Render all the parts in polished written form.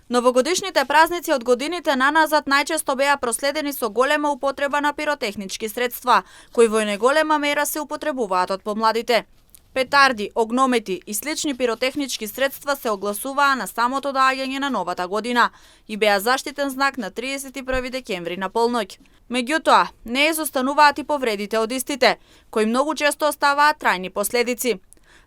Новогодишните празници од годините наназад најчесто беа проследени со голема употреба на пиротехнички средства, кои во неголема мера се употребуваат од помладите. Петарди, огномети и слични пиротехнички средства се огласуваа на самото доаѓање на новата година и беа заштитен знак на 31 декември на полноќ. Меѓутоа, не изостануваат и повредите од истите, кои многу често оставаат трајни последици.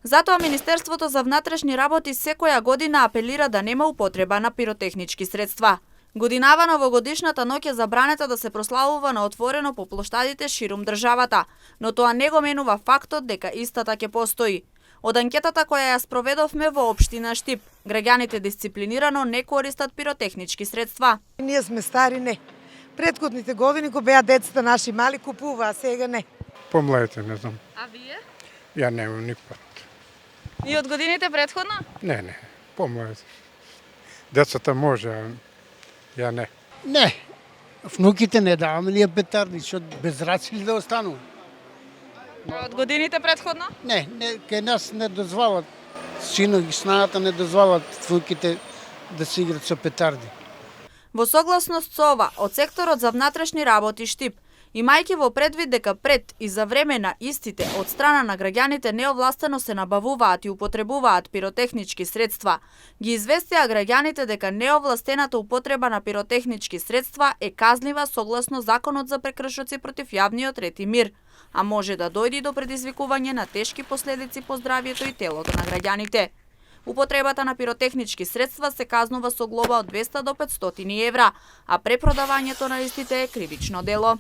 Затоа Министерството за внатрешни работи секоја година апелира да нема употреба на пиротехнички средства. Годинава новогодишната ноќ е забранета да се прославува на отворено по плоштадите ширум државата, но тоа не го менува фактот дека истата ќе постои. Од анкетата која ја спроведовме во општина Штип, граѓаните дисциплинирано не користат пиротехнички средства. Ние сме стари, не. Предходните години кога беа децата наши мали купуваа, сега не. Помладите не знам. А вие? Ја немам никаква. И од годините предходно? Не, помладите. Децата може, а ја не. Не, внуките не даваме ние петарди, што без раци ли да остану? Од годините предходно? Не, кај нас не дозволат, сино и снаната не дозволат внуките да се играат со петарди. Во согласност со ова, од секторот за внатрешни работи Штип, имајќи во предвид дека пред и за време на истите од страна на граѓаните неовластено се набавуваат и употребуваат пиротехнички средства, ги известија граѓаните дека неовластената употреба на пиротехнички средства е казнива согласно Законот за прекршоци против јавниот ред и мир, а може да дојде до предизвикување на тешки последици по здравјето и телото на граѓаните. Употребата на пиротехнички средства се казнува со глоба од 200 до 500 евра, а препродавањето на истите е кривично дело.